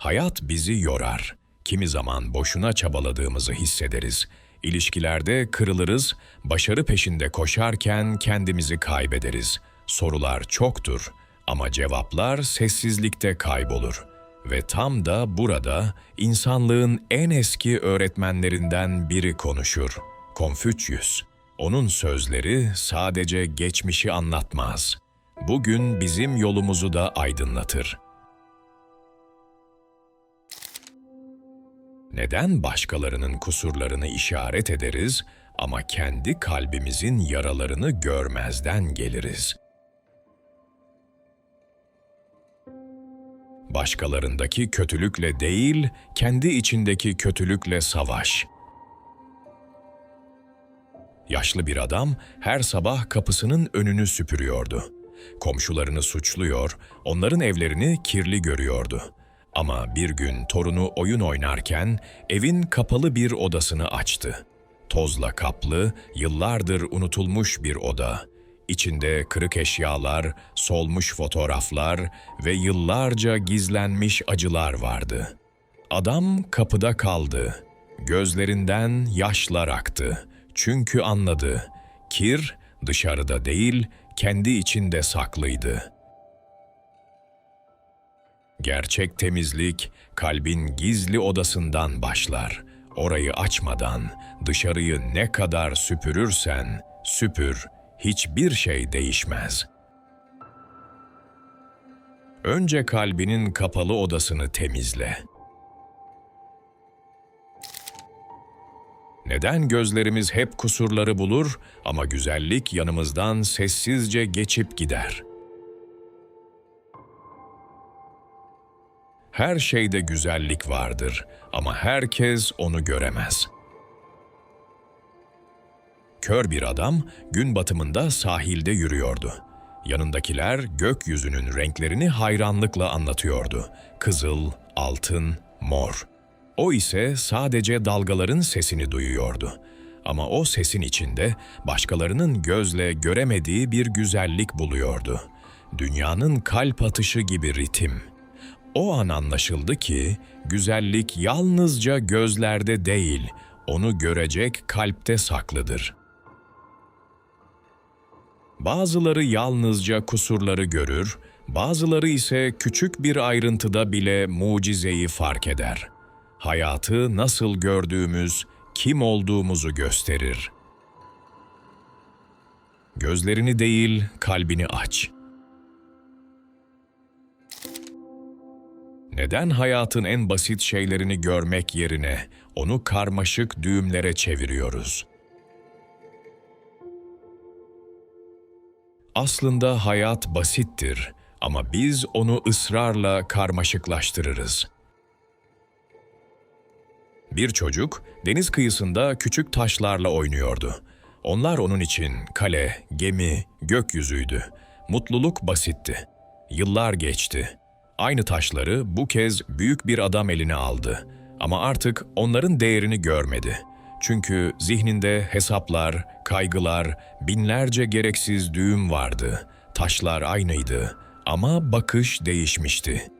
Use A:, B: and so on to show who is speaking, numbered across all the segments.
A: Hayat bizi yorar. Kimi zaman boşuna çabaladığımızı hissederiz. İlişkilerde kırılırız, başarı peşinde koşarken kendimizi kaybederiz. Sorular çoktur ama cevaplar sessizlikte kaybolur. Ve tam da burada insanlığın en eski öğretmenlerinden biri konuşur. Konfüçyüs. Onun sözleri sadece geçmişi anlatmaz. Bugün bizim yolumuzu da aydınlatır. Neden başkalarının kusurlarını işaret ederiz ama kendi kalbimizin yaralarını görmezden geliriz? Başkalarındaki kötülükle değil, kendi içindeki kötülükle savaş. Yaşlı bir adam her sabah kapısının önünü süpürüyordu. Komşularını suçluyor, onların evlerini kirli görüyordu. Ama bir gün torunu oyun oynarken evin kapalı bir odasını açtı. Tozla kaplı, yıllardır unutulmuş bir oda. İçinde kırık eşyalar, solmuş fotoğraflar ve yıllarca gizlenmiş acılar vardı. Adam kapıda kaldı. Gözlerinden yaşlar aktı. Çünkü anladı, kir dışarıda değil, kendi içinde saklıydı. Gerçek temizlik, kalbin gizli odasından başlar. Orayı açmadan, dışarıyı ne kadar süpürürsen, süpür, hiçbir şey değişmez. Önce kalbinin kapalı odasını temizle. Neden gözlerimiz hep kusurları bulur ama güzellik yanımızdan sessizce geçip gider? Her şeyde güzellik vardır ama herkes onu göremez. Kör bir adam gün batımında sahilde yürüyordu. Yanındakiler gökyüzünün renklerini hayranlıkla anlatıyordu. Kızıl, altın, mor. O ise sadece dalgaların sesini duyuyordu. Ama o sesin içinde başkalarının gözle göremediği bir güzellik buluyordu. Dünyanın kalp atışı gibi ritim. O an anlaşıldı ki güzellik yalnızca gözlerde değil, onu görecek kalpte saklıdır. Bazıları yalnızca kusurları görür, bazıları ise küçük bir ayrıntıda bile mucizeyi fark eder. Hayatı nasıl gördüğümüz, kim olduğumuzu gösterir. Gözlerini değil, kalbini aç. Neden hayatın en basit şeylerini görmek yerine onu karmaşık düğümlere çeviriyoruz? Aslında hayat basittir ama biz onu ısrarla karmaşıklaştırırız. Bir çocuk deniz kıyısında küçük taşlarla oynuyordu. Onlar onun için kale, gemi, gökyüzüydü. Mutluluk basitti. Yıllar geçti. Aynı taşları bu kez büyük bir adam eline aldı. Ama artık onların değerini görmedi. Çünkü zihninde hesaplar, kaygılar, binlerce gereksiz düğüm vardı. Taşlar aynıydı ama bakış değişmişti.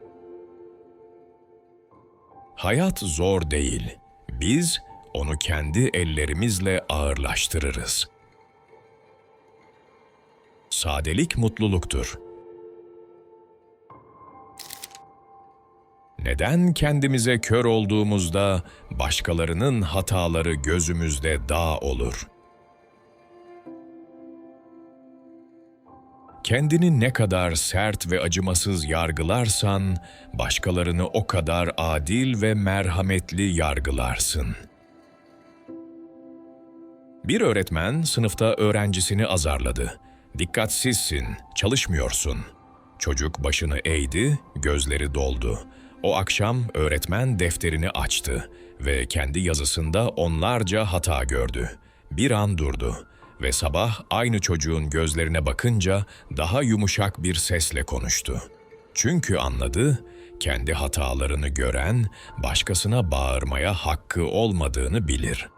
A: Hayat zor değil. Biz onu kendi ellerimizle ağırlaştırırız. Sadelik mutluluktur. Neden kendimize kör olduğumuzda başkalarının hataları gözümüzde dağ olur? Kendini ne kadar sert ve acımasız yargılarsan, başkalarını o kadar adil ve merhametli yargılarsın. Bir öğretmen sınıfta öğrencisini azarladı. "Dikkatsizsin, çalışmıyorsun." Çocuk başını eğdi, gözleri doldu. O akşam öğretmen defterini açtı ve kendi yazısında onlarca hata gördü. Bir an durdu ve sabah aynı çocuğun gözlerine bakınca daha yumuşak bir sesle konuştu. Çünkü anladı, kendi hatalarını gören, başkasına bağırmaya hakkı olmadığını bilir.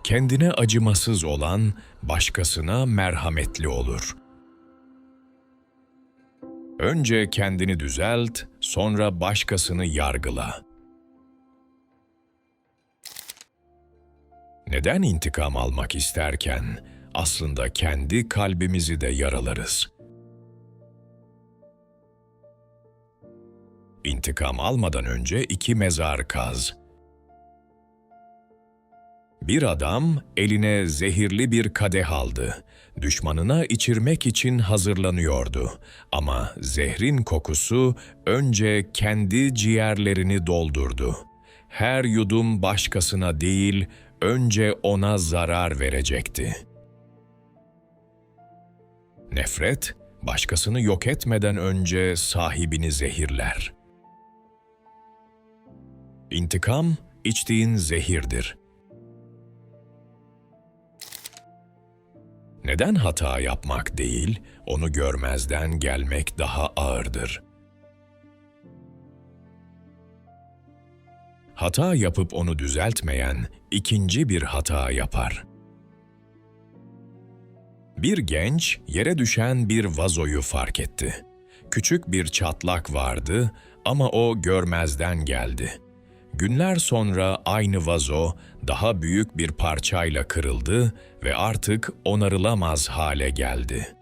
A: Kendine acımasız olan, başkasına merhametli olur. Önce kendini düzelt, sonra başkasını yargıla. Neden intikam almak isterken aslında kendi kalbimizi de yaralarız? İntikam almadan önce 2 mezar kaz. Bir adam eline zehirli bir kadeh aldı. Düşmanına içirmek için hazırlanıyordu. Ama zehrin kokusu önce kendi ciğerlerini doldurdu. Her yudum başkasına değil, önce ona zarar verecekti. Nefret, başkasını yok etmeden önce sahibini zehirler. İntikam, içtiğin zehirdir. Neden hata yapmak değil, onu görmezden gelmek daha ağırdır? Hata yapıp onu düzeltmeyen ikinci bir hata yapar. Bir genç yere düşen bir vazoyu fark etti. Küçük bir çatlak vardı ama o görmezden geldi. Günler sonra aynı vazo daha büyük bir parçayla kırıldı ve artık onarılamaz hale geldi.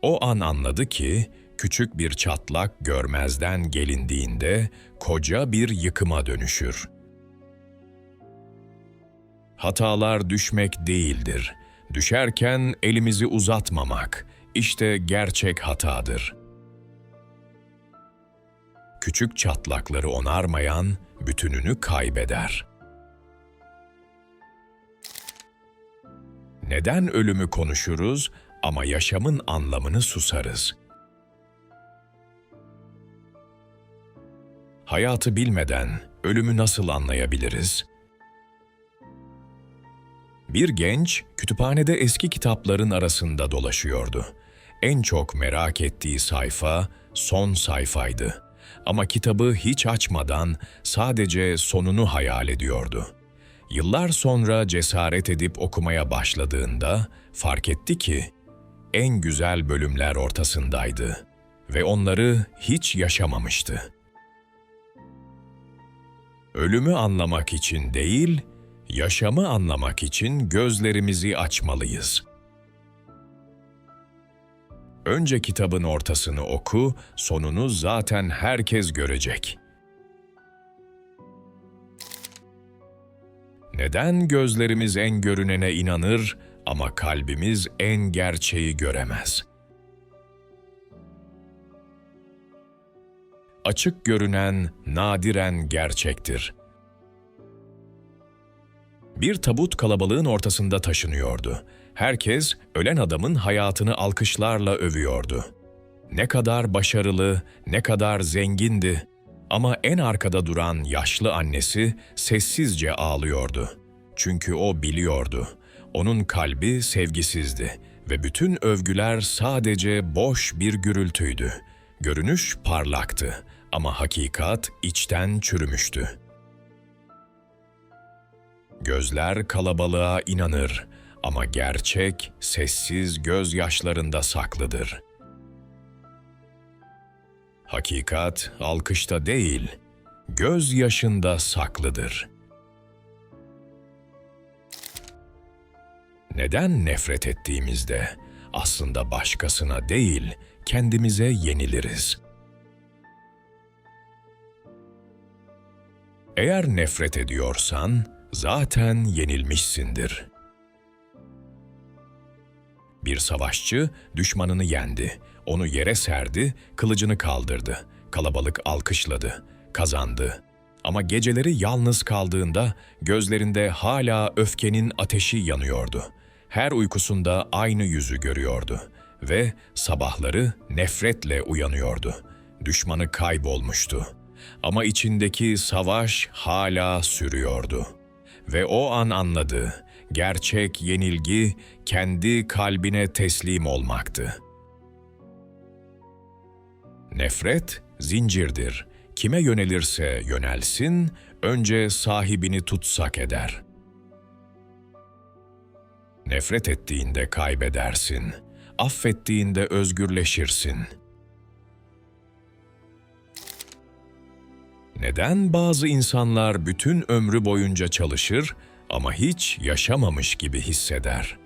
A: O an anladı ki küçük bir çatlak görmezden gelindiğinde koca bir yıkıma dönüşür. Hatalar düşmek değildir. Düşerken elimizi uzatmamak, işte gerçek hatadır. Küçük çatlakları onarmayan, bütününü kaybeder. Neden ölümü konuşuruz ama yaşamın anlamını susarız? Hayatı bilmeden ölümü nasıl anlayabiliriz? Bir genç kütüphanede eski kitapların arasında dolaşıyordu. En çok merak ettiği sayfa son sayfaydı. Ama kitabı hiç açmadan sadece sonunu hayal ediyordu. Yıllar sonra cesaret edip okumaya başladığında fark etti ki en güzel bölümler ortasındaydı ve onları hiç yaşamamıştı. Ölümü anlamak için değil, yaşamı anlamak için gözlerimizi açmalıyız. Önce kitabın ortasını oku, sonunu zaten herkes görecek. Neden gözlerimiz en görünene inanır ama kalbimiz en gerçeği göremez? Açık görünen nadiren gerçektir. Bir tabut kalabalığın ortasında taşınıyordu. Herkes ölen adamın hayatını alkışlarla övüyordu. Ne kadar başarılı, ne kadar zengindi. Ama en arkada duran yaşlı annesi sessizce ağlıyordu. Çünkü o biliyordu. Onun kalbi sevgisizdi ve bütün övgüler sadece boş bir gürültüydü. Görünüş parlaktı ama hakikat içten çürümüştü. Gözler kalabalığa inanır ama gerçek sessiz gözyaşlarında saklıdır. Hakikat alkışta değil, gözyaşında saklıdır. Neden nefret ettiğimizde aslında başkasına değil, kendimize yeniliriz? Eğer nefret ediyorsan, zaten yenilmişsindir. Bir savaşçı düşmanını yendi, onu yere serdi, kılıcını kaldırdı. Kalabalık alkışladı, kazandı. Ama geceleri yalnız kaldığında gözlerinde hala öfkenin ateşi yanıyordu. Her uykusunda aynı yüzü görüyordu ve sabahları nefretle uyanıyordu. Düşmanı kaybolmuştu. Ama içindeki savaş hala sürüyordu. Ve o an anladı, gerçek yenilgi kendi kalbine teslim olmaktı. Nefret zincirdir. Kime yönelirse yönelsin, önce sahibini tutsak eder. Nefret ettiğinde kaybedersin, affettiğinde özgürleşirsin. Neden bazı insanlar bütün ömrü boyunca çalışır ama hiç yaşamamış gibi hisseder?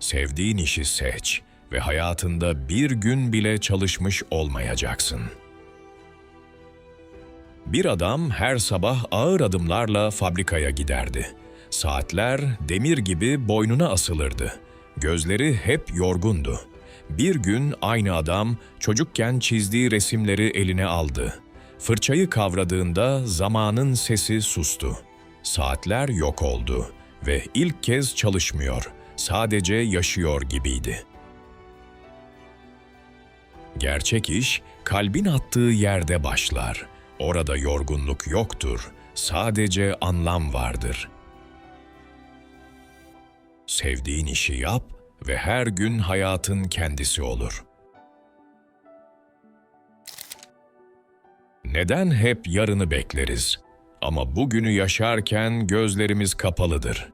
A: Sevdiğin işi seç ve hayatında bir gün bile çalışmış olmayacaksın. Bir adam her sabah ağır adımlarla fabrikaya giderdi. Saatler demir gibi boynuna asılırdı. Gözleri hep yorgundu. Bir gün aynı adam çocukken çizdiği resimleri eline aldı. Fırçayı kavradığında zamanın sesi sustu. Saatler yok oldu ve ilk kez çalışmıyor, sadece yaşıyor gibiydi. Gerçek iş kalbin attığı yerde başlar. Orada yorgunluk yoktur, sadece anlam vardır. Sevdiğin işi yap ve her gün hayatın kendisi olur. Neden hep yarını bekleriz? Ama bugünü yaşarken gözlerimiz kapalıdır.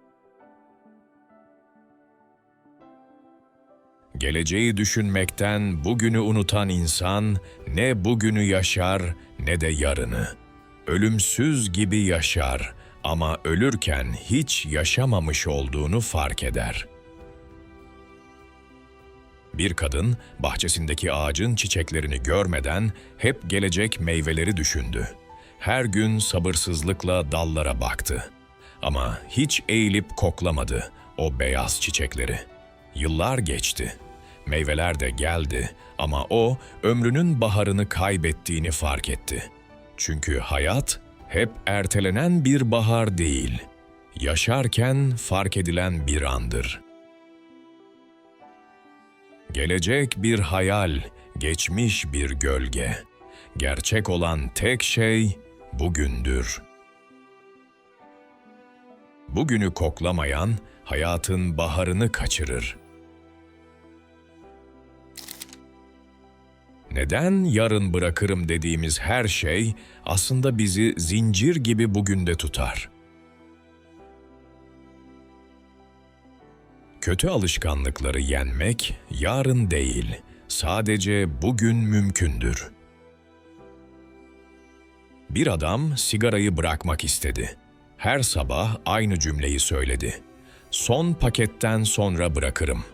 A: Geleceği düşünmekten bugünü unutan insan ne bugünü yaşar ne de yarını. Ölümsüz gibi yaşar ama ölürken hiç yaşamamış olduğunu fark eder. Bir kadın bahçesindeki ağacın çiçeklerini görmeden hep gelecek meyveleri düşündü. Her gün sabırsızlıkla dallara baktı. Ama hiç eğilip koklamadı o beyaz çiçekleri. Yıllar geçti. Meyveler de geldi ama o ömrünün baharını kaybettiğini fark etti. Çünkü hayat hep ertelenen bir bahar değil, yaşarken fark edilen bir andır. Gelecek bir hayal, geçmiş bir gölge. Gerçek olan tek şey bugündür. Bugünü koklamayan hayatın baharını kaçırır. Neden yarın bırakırım dediğimiz her şey aslında bizi zincir gibi bugünde tutar. Kötü alışkanlıkları yenmek yarın değil, sadece bugün mümkündür. Bir adam sigarayı bırakmak istedi. Her sabah aynı cümleyi söyledi. Son paketten sonra bırakırım.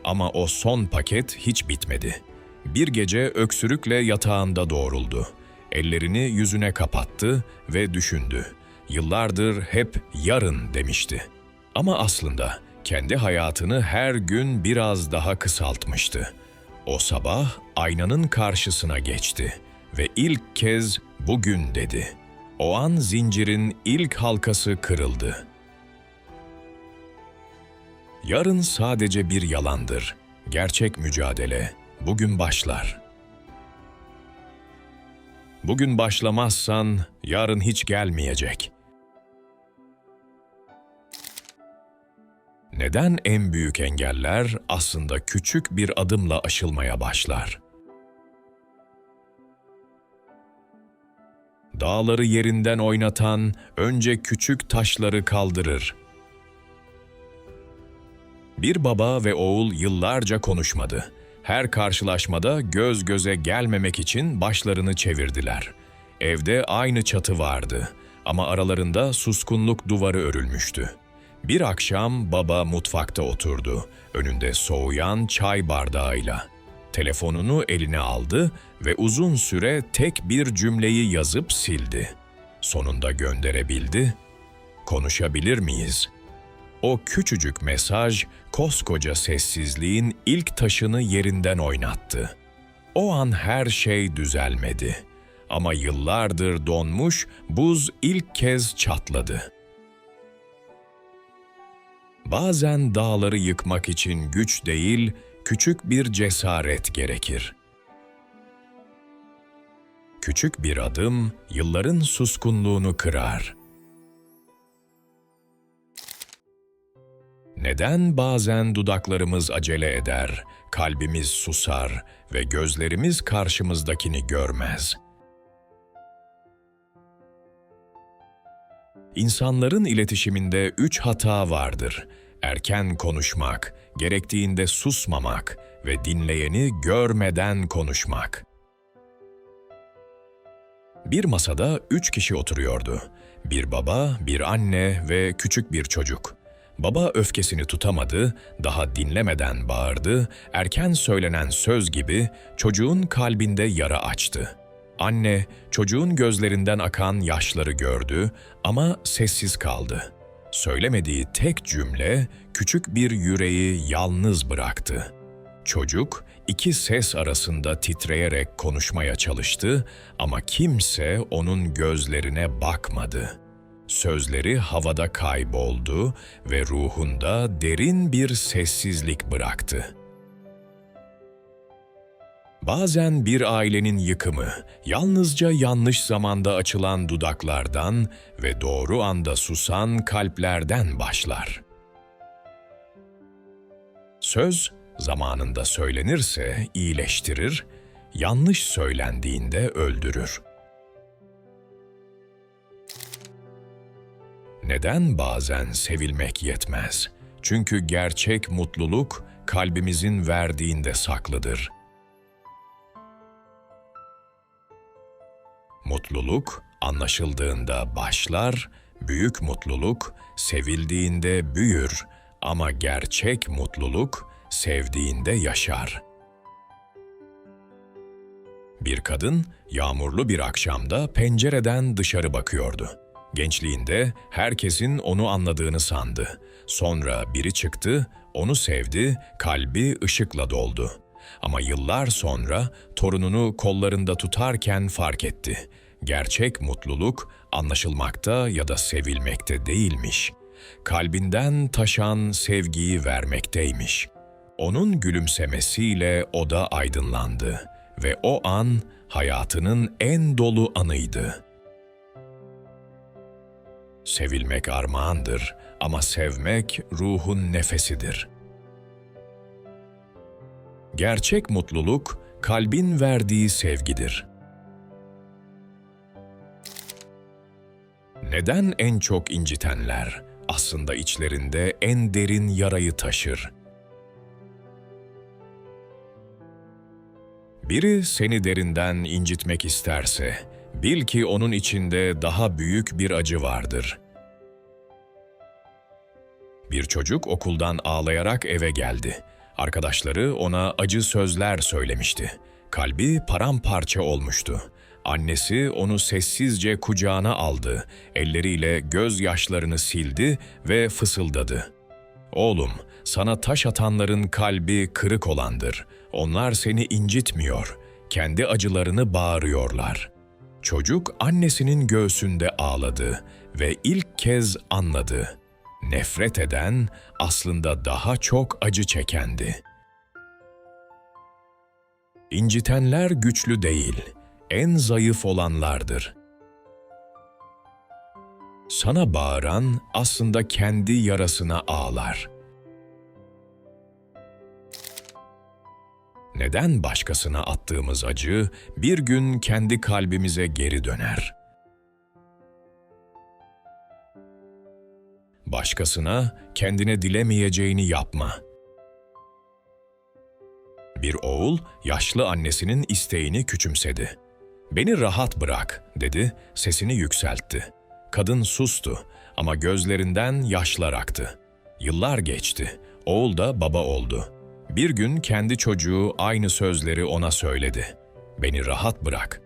A: Ama o son paket hiç bitmedi. Bir gece öksürükle yatağında doğruldu. Ellerini yüzüne kapattı ve düşündü. Yıllardır hep yarın demişti. Ama aslında kendi hayatını her gün biraz daha kısaltmıştı. O sabah aynanın karşısına geçti ve ilk kez bugün dedi. O an zincirin ilk halkası kırıldı. Yarın sadece bir yalandır. Gerçek mücadele bugün başlar. Bugün başlamazsan yarın hiç gelmeyecek. Neden en büyük engeller aslında küçük bir adımla aşılmaya başlar? Dağları yerinden oynatan önce küçük taşları kaldırır. Bir baba ve oğul yıllarca konuşmadı. Her karşılaşmada göz göze gelmemek için başlarını çevirdiler. Evde aynı çatı vardı ama aralarında suskunluk duvarı örülmüştü. Bir akşam baba mutfakta oturdu, önünde soğuyan çay bardağıyla. Telefonunu eline aldı ve uzun süre tek bir cümleyi yazıp sildi. Sonunda gönderebildi. "Konuşabilir miyiz?" O küçücük mesaj, koskoca sessizliğin ilk taşını yerinden oynattı. O an her şey düzelmedi. Ama yıllardır donmuş buz ilk kez çatladı. Bazen dağları yıkmak için güç değil, küçük bir cesaret gerekir. Küçük bir adım yılların suskunluğunu kırar. Neden bazen dudaklarımız acele eder, kalbimiz susar ve gözlerimiz karşımızdakini görmez? İnsanların iletişiminde 3 hata vardır. Erken konuşmak, gerektiğinde susmamak ve dinleyeni görmeden konuşmak. Bir masada 3 kişi oturuyordu. Bir baba, bir anne ve küçük bir çocuk. Baba öfkesini tutamadı, daha dinlemeden bağırdı, erken söylenen söz gibi çocuğun kalbinde yara açtı. Anne, çocuğun gözlerinden akan yaşları gördü ama sessiz kaldı. Söylemediği tek cümle küçük bir yüreği yalnız bıraktı. Çocuk iki ses arasında titreyerek konuşmaya çalıştı ama kimse onun gözlerine bakmadı. Sözleri havada kayboldu ve ruhunda derin bir sessizlik bıraktı. Bazen bir ailenin yıkımı, yalnızca yanlış zamanda açılan dudaklardan ve doğru anda susan kalplerden başlar. Söz, zamanında söylenirse iyileştirir, yanlış söylendiğinde öldürür. Neden bazen sevilmek yetmez? Çünkü gerçek mutluluk kalbimizin verdiğinde saklıdır. Mutluluk anlaşıldığında başlar, büyük mutluluk sevildiğinde büyür ama gerçek mutluluk sevdiğinde yaşar. Bir kadın yağmurlu bir akşamda pencereden dışarı bakıyordu. Gençliğinde herkesin onu anladığını sandı. Sonra biri çıktı, onu sevdi, kalbi ışıkla doldu. Ama yıllar sonra torununu kollarında tutarken fark etti. Gerçek mutluluk anlaşılmakta ya da sevilmekte değilmiş. Kalbinden taşan sevgiyi vermekteymiş. Onun gülümsemesiyle oda aydınlandı ve o an hayatının en dolu anıydı. Sevilmek armağandır ama sevmek ruhun nefesidir. Gerçek mutluluk kalbin verdiği sevgidir. Neden en çok incitenler aslında içlerinde en derin yarayı taşır? Biri seni derinden incitmek isterse, bil ki onun içinde daha büyük bir acı vardır. Bir çocuk okuldan ağlayarak eve geldi. Arkadaşları ona acı sözler söylemişti. Kalbi paramparça olmuştu. Annesi onu sessizce kucağına aldı, elleriyle gözyaşlarını sildi ve fısıldadı. "Oğlum, sana taş atanların kalbi kırık olandır. Onlar seni incitmiyor, kendi acılarını bağırıyorlar." Çocuk annesinin göğsünde ağladı ve ilk kez anladı. Nefret eden aslında daha çok acı çekendi. İncitenler güçlü değil, en zayıf olanlardır. Sana bağıran aslında kendi yarasına ağlar. Neden başkasına attığımız acı bir gün kendi kalbimize geri döner? Başkasına kendine dilemeyeceğini yapma. Bir oğul yaşlı annesinin isteğini küçümsedi. "Beni rahat bırak," dedi, sesini yükseltti. Kadın sustu ama gözlerinden yaşlar aktı. Yıllar geçti, oğul da baba oldu. Bir gün kendi çocuğu aynı sözleri ona söyledi. "Beni rahat bırak."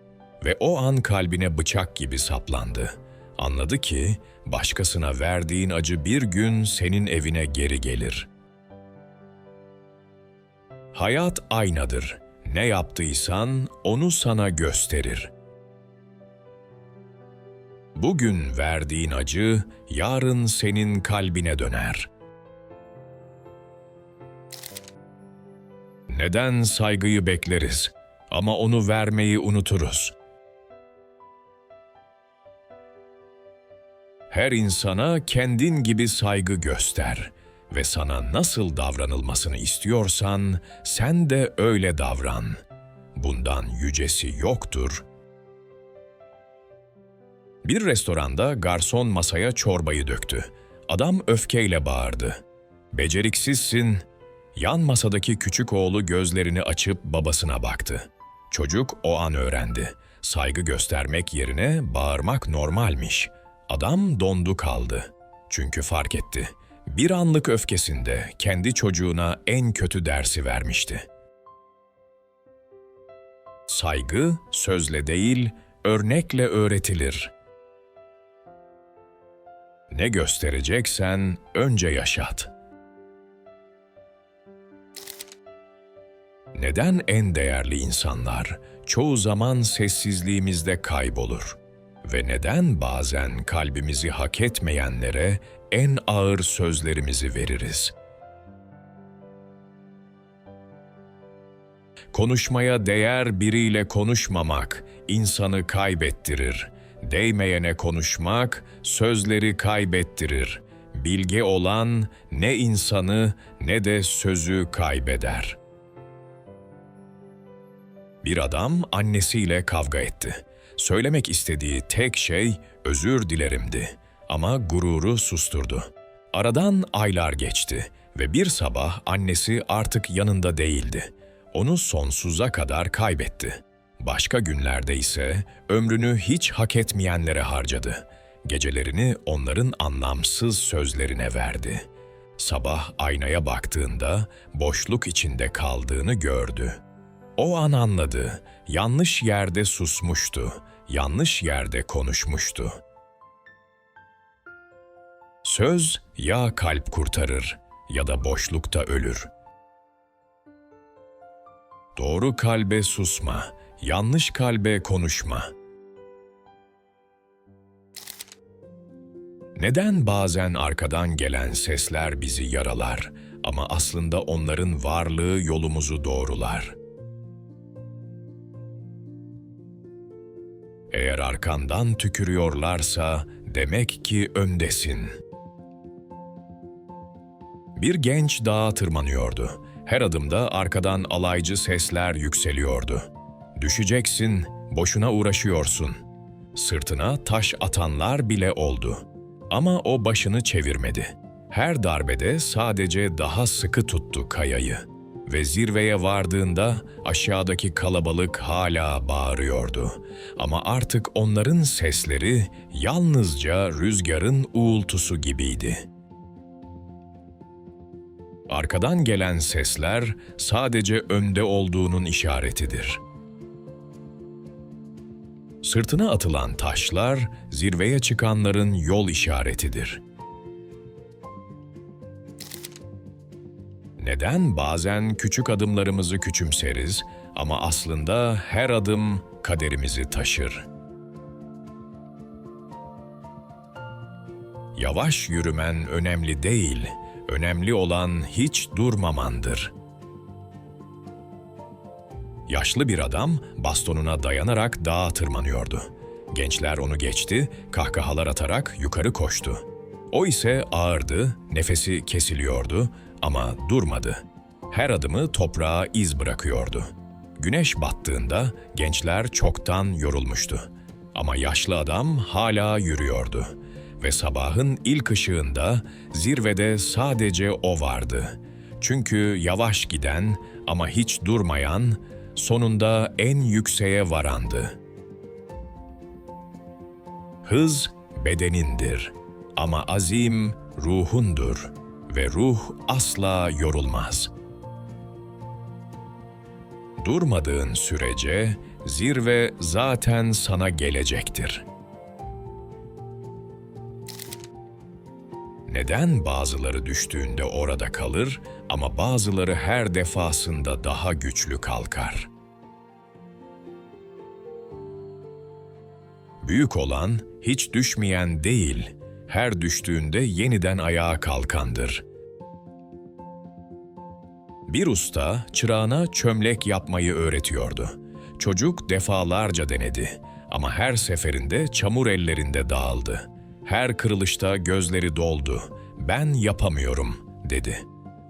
A: Ve o an kalbine bıçak gibi saplandı. Anladı ki başkasına verdiğin acı bir gün senin evine geri gelir. Hayat aynadır. Ne yaptıysan onu sana gösterir. Bugün verdiğin acı yarın senin kalbine döner. Neden saygıyı bekleriz ama onu vermeyi unuturuz? Her insana kendin gibi saygı göster ve sana nasıl davranılmasını istiyorsan sen de öyle davran. Bundan yücesi yoktur. Bir restoranda garson masaya çorbayı döktü. Adam öfkeyle bağırdı. "Beceriksizsin." Yan masadaki küçük oğlu gözlerini açıp babasına baktı. Çocuk o an öğrendi. Saygı göstermek yerine bağırmak normalmiş. Adam dondu kaldı. Çünkü fark etti. Bir anlık öfkesinde kendi çocuğuna en kötü dersi vermişti. Saygı sözle değil, örnekle öğretilir. Ne göstereceksen önce yaşat. Neden en değerli insanlar çoğu zaman sessizliğimizde kaybolur? Ve neden bazen kalbimizi hak etmeyenlere en ağır sözlerimizi veririz? Konuşmaya değer biriyle konuşmamak insanı kaybettirir. Değmeyene konuşmak sözleri kaybettirir. Bilge olan ne insanı ne de sözü kaybeder. Bir adam annesiyle kavga etti. Söylemek istediği tek şey özür dilerimdi ama gururu susturdu. Aradan aylar geçti ve bir sabah annesi artık yanında değildi. Onu sonsuza kadar kaybetti. Başka günlerde ise ömrünü hiç hak etmeyenlere harcadı. Gecelerini onların anlamsız sözlerine verdi. Sabah aynaya baktığında boşluk içinde kaldığını gördü. O an anladı, yanlış yerde susmuştu, yanlış yerde konuşmuştu. Söz ya kalp kurtarır ya da boşlukta ölür. Doğru kalbe susma, yanlış kalbe konuşma. Neden bazen arkadan gelen sesler bizi yaralar ama aslında onların varlığı yolumuzu doğrular? Eğer arkandan tükürüyorlarsa demek ki öndesin. Bir genç dağa tırmanıyordu. Her adımda arkadan alaycı sesler yükseliyordu. Düşeceksin, boşuna uğraşıyorsun. Sırtına taş atanlar bile oldu. Ama o başını çevirmedi. Her darbede sadece daha sıkı tuttu kayayı. Ve zirveye vardığında aşağıdaki kalabalık hala bağırıyordu. Ama artık onların sesleri yalnızca rüzgarın uğultusu gibiydi. Arkadan gelen sesler sadece önde olduğunun işaretidir. Sırtına atılan taşlar zirveye çıkanların yol işaretidir. Neden bazen küçük adımlarımızı küçümseriz ama aslında her adım kaderimizi taşır? Yavaş yürümen önemli değil, önemli olan hiç durmamandır. Yaşlı bir adam bastonuna dayanarak dağa tırmanıyordu. Gençler onu geçti, kahkahalar atarak yukarı koştu. O ise ağırdı, nefesi kesiliyordu ama durmadı. Her adımı toprağa iz bırakıyordu. Güneş battığında gençler çoktan yorulmuştu. Ama yaşlı adam hala yürüyordu. Ve sabahın ilk ışığında zirvede sadece o vardı. Çünkü yavaş giden ama hiç durmayan, sonunda en yükseğe varandı. Hız bedenindir ama azim ruhundur ve ruh asla yorulmaz. Durmadığın sürece zirve zaten sana gelecektir. Neden bazıları düştüğünde orada kalır ama bazıları her defasında daha güçlü kalkar? Büyük olan hiç düşmeyen değil, her düştüğünde yeniden ayağa kalkandır. Bir usta çırağına çömlek yapmayı öğretiyordu. Çocuk defalarca denedi ama her seferinde çamur ellerinde dağıldı. Her kırılışta gözleri doldu. "Ben yapamıyorum," dedi.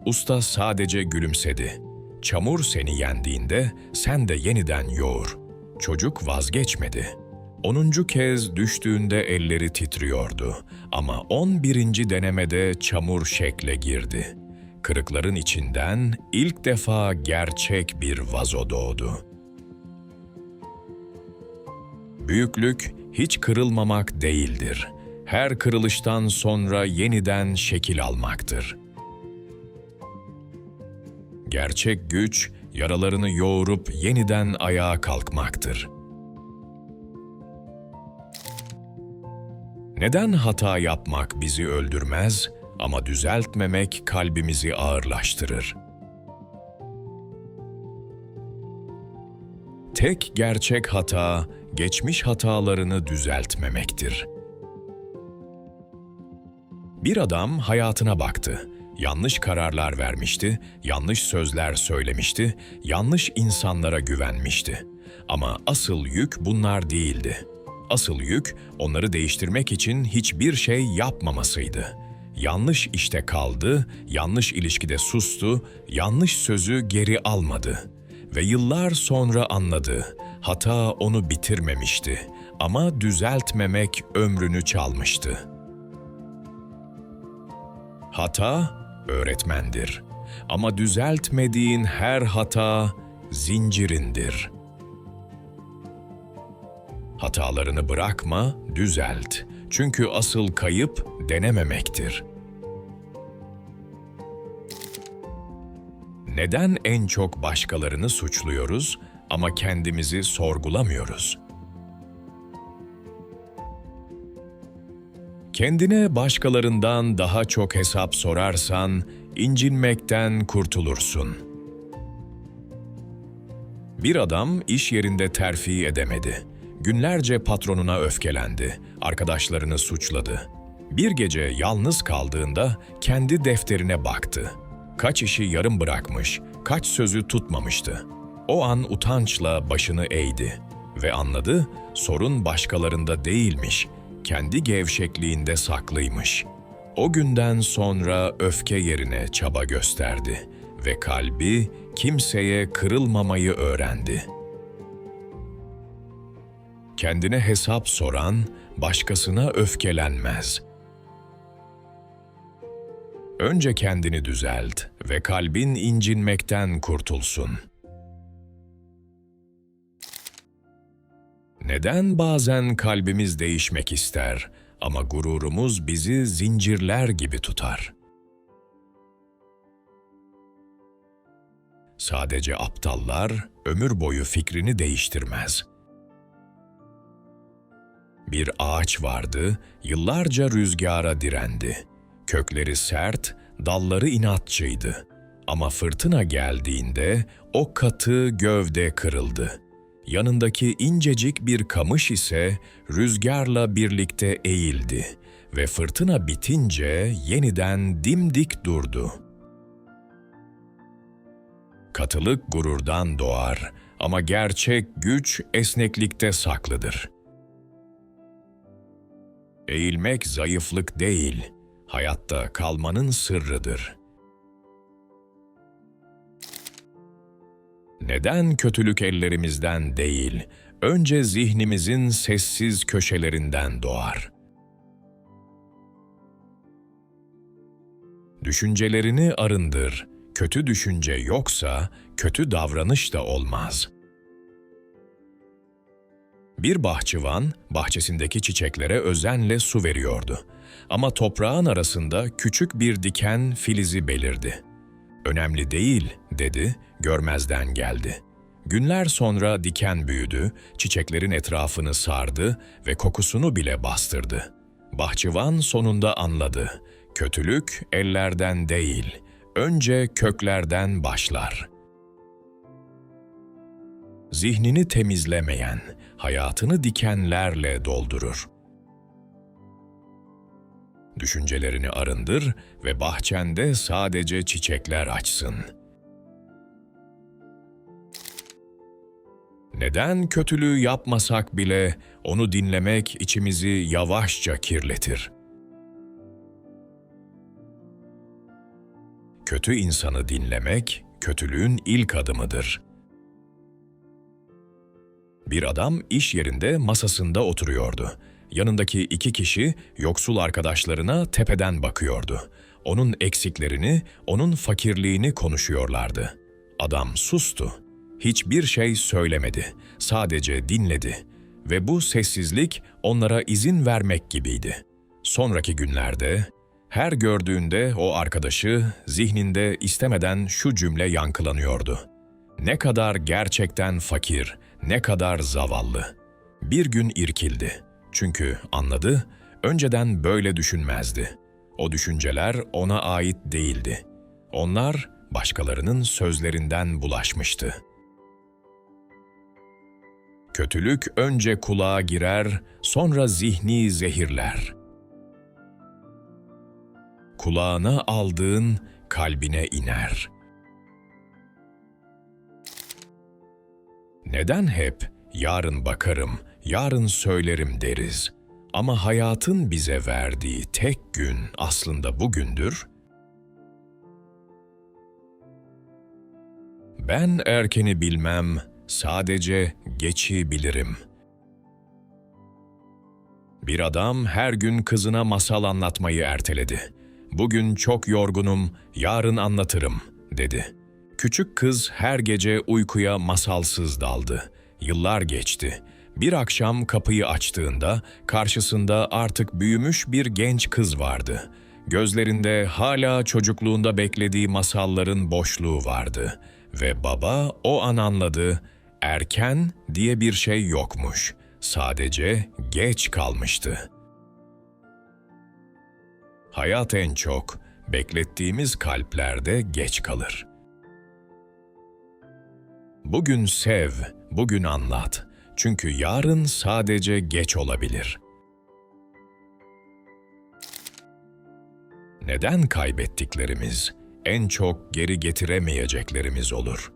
A: Usta sadece gülümsedi. "Çamur seni yendiğinde sen de yeniden yoğur." Çocuk vazgeçmedi. 10. kez düştüğünde elleri titriyordu ama 11. denemede çamur şekle girdi. Kırıkların içinden ilk defa gerçek bir vazo doğdu. Büyüklük hiç kırılmamak değildir. Her kırılıştan sonra yeniden şekil almaktır. Gerçek güç, yaralarını yoğurup yeniden ayağa kalkmaktır. Neden hata yapmak bizi öldürmez ama düzeltmemek kalbimizi ağırlaştırır? Tek gerçek hata, geçmiş hatalarını düzeltmemektir. Bir adam hayatına baktı. Yanlış kararlar vermişti, yanlış sözler söylemişti, yanlış insanlara güvenmişti. Ama asıl yük bunlar değildi. Asıl yük onları değiştirmek için hiçbir şey yapmamasıydı. Yanlış işte kaldı, yanlış ilişkide sustu, yanlış sözü geri almadı. Ve yıllar sonra anladı, hata onu bitirmemişti ama düzeltmemek ömrünü çalmıştı. Hata öğretmendir ama düzeltmediğin her hata zincirindir. Hatalarını bırakma, düzelt. Çünkü asıl kayıp denememektir. Neden en çok başkalarını suçluyoruz ama kendimizi sorgulamıyoruz? Kendine başkalarından daha çok hesap sorarsan, incinmekten kurtulursun. Bir adam iş yerinde terfi edemedi. Günlerce patronuna öfkelendi, arkadaşlarını suçladı. Bir gece yalnız kaldığında kendi defterine baktı. Kaç işi yarım bırakmış, kaç sözü tutmamıştı. O an utançla başını eğdi ve anladı, sorun başkalarında değilmiş, kendi gevşekliğinde saklıymış. O günden sonra öfke yerine çaba gösterdi ve kalbi kimseye kırılmamayı öğrendi. Kendine hesap soran, başkasına öfkelenmez. Önce kendini düzelt ve kalbin incinmekten kurtulsun. Neden bazen kalbimiz değişmek ister ama gururumuz bizi zincirler gibi tutar? Sadece aptallar ömür boyu fikrini değiştirmez. Bir ağaç vardı, yıllarca rüzgara direndi. Kökleri sert, dalları inatçıydı. Ama fırtına geldiğinde o katı gövde kırıldı. Yanındaki incecik bir kamış ise rüzgarla birlikte eğildi ve fırtına bitince yeniden dimdik durdu. Katılık gururdan doğar ama gerçek güç esneklikte saklıdır. Eğilmek zayıflık değil, hayatta kalmanın sırrıdır. Neden kötülük ellerimizden değil, önce zihnimizin sessiz köşelerinden doğar? Düşüncelerini arındır. Kötü düşünce yoksa kötü davranış da olmaz. Bir bahçıvan bahçesindeki çiçeklere özenle su veriyordu. Ama toprağın arasında küçük bir diken filizi belirdi. "Önemli değil," dedi, görmezden geldi. Günler sonra diken büyüdü, çiçeklerin etrafını sardı ve kokusunu bile bastırdı. Bahçıvan sonunda anladı. Kötülük ellerden değil, önce köklerden başlar. Zihnini temizlemeyen, hayatını dikenlerle doldurur. Düşüncelerini arındır ve bahçende sadece çiçekler açsın. Neden kötülüğü yapmasak bile onu dinlemek içimizi yavaşça kirletir? Kötü insanı dinlemek, kötülüğün ilk adımıdır. Bir adam iş yerinde masasında oturuyordu. Yanındaki iki kişi yoksul arkadaşlarına tepeden bakıyordu. Onun eksiklerini, onun fakirliğini konuşuyorlardı. Adam sustu. Hiçbir şey söylemedi. Sadece dinledi. ve bu sessizlik onlara izin vermek gibiydi. Sonraki günlerde her gördüğünde o arkadaşı zihninde istemeden şu cümle yankılanıyordu: "Ne kadar gerçekten fakir, ne kadar zavallı." Bir gün irkildi. Çünkü anladı, önceden böyle düşünmezdi. O düşünceler ona ait değildi. Onlar başkalarının sözlerinden bulaşmıştı. Kötülük önce kulağa girer, sonra zihni zehirler. Kulağına aldığın kalbine iner. Neden hep "yarın bakarım, yarın söylerim" deriz? Ama hayatın bize verdiği tek gün aslında bugündür. Ben erkeni bilmem, sadece geçi bilirim. Bir adam her gün kızına masal anlatmayı erteledi. "Bugün çok yorgunum, yarın anlatırım," dedi. Küçük kız her gece uykuya masalsız daldı. Yıllar geçti. Bir akşam kapıyı açtığında karşısında artık büyümüş bir genç kız vardı. Gözlerinde hala çocukluğunda beklediği masalların boşluğu vardı. Ve baba o an anladı, erken diye bir şey yokmuş. Sadece geç kalmıştı. Hayat en çok beklettiğimiz kalplerde geç kalır. Bugün sev, bugün anlat. Çünkü yarın sadece geç olabilir. Neden kaybettiklerimiz en çok geri getiremeyeceklerimiz olur?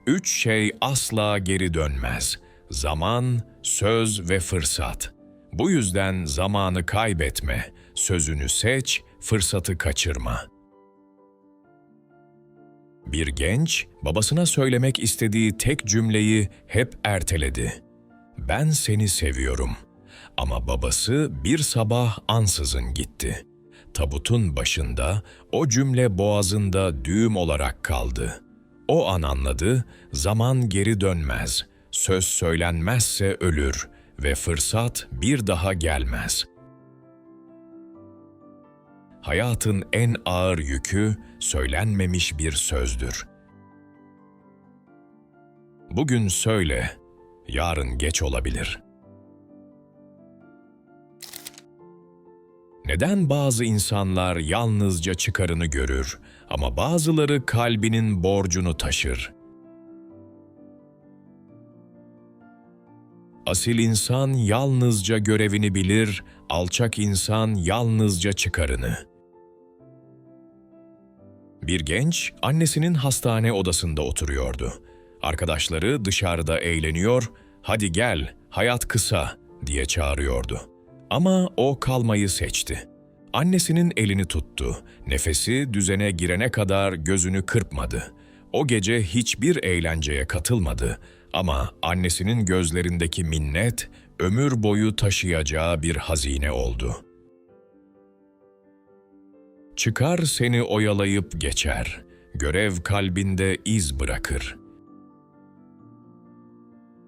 A: 3 şey asla geri dönmez: zaman, söz ve fırsat. Bu yüzden zamanı kaybetme, sözünü seç, fırsatı kaçırma. Bir genç, babasına söylemek istediği tek cümleyi hep erteledi: "Ben seni seviyorum." Ama babası bir sabah ansızın gitti. Tabutun başında o cümle boğazında düğüm olarak kaldı. O an anladı, zaman geri dönmez, söz söylenmezse ölür ve fırsat bir daha gelmez. Hayatın en ağır yükü söylenmemiş bir sözdür. Bugün söyle, yarın geç olabilir. Neden bazı insanlar yalnızca çıkarını görür ama bazıları kalbinin borcunu taşır? Asil insan yalnızca görevini bilir, alçak insan yalnızca çıkarını. Bir genç annesinin hastane odasında oturuyordu. Arkadaşları dışarıda eğleniyor, "Hadi gel, hayat kısa," diye çağırıyordu. Ama o kalmayı seçti. Annesinin elini tuttu. Nefesi düzene girene kadar gözünü kırpmadı. O gece hiçbir eğlenceye katılmadı. Ama annesinin gözlerindeki minnet, ömür boyu taşıyacağı bir hazine oldu. Çıkar seni oyalayıp geçer. Görev kalbinde iz bırakır.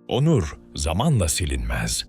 A: Onur zamanla silinmez.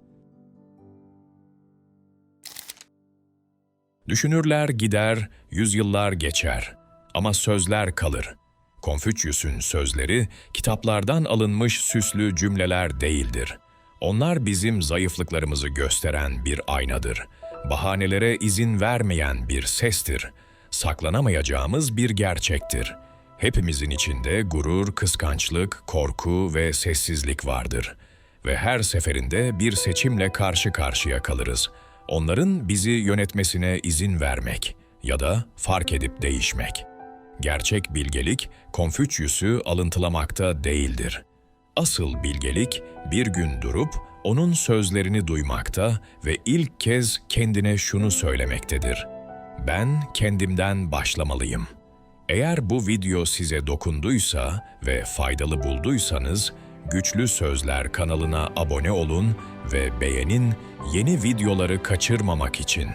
A: Düşünürler gider, yüzyıllar geçer. Ama sözler kalır. Konfüçyüs'ün sözleri, kitaplardan alınmış süslü cümleler değildir. Onlar bizim zayıflıklarımızı gösteren bir aynadır. Bahanelere izin vermeyen bir sestir. Saklanamayacağımız bir gerçektir. Hepimizin içinde gurur, kıskançlık, korku ve sessizlik vardır. Ve her seferinde bir seçimle karşı karşıya kalırız. Onların bizi yönetmesine izin vermek ya da fark edip değişmek. Gerçek bilgelik, Konfüçyüs'ü alıntılamakta değildir. Asıl bilgelik, bir gün durup onun sözlerini duymakta ve ilk kez kendine şunu söylemektedir: "Ben kendimden başlamalıyım." Eğer bu video size dokunduysa ve faydalı bulduysanız, Güçlü Sözler kanalına abone olun ve beğenin yeni videoları kaçırmamak için.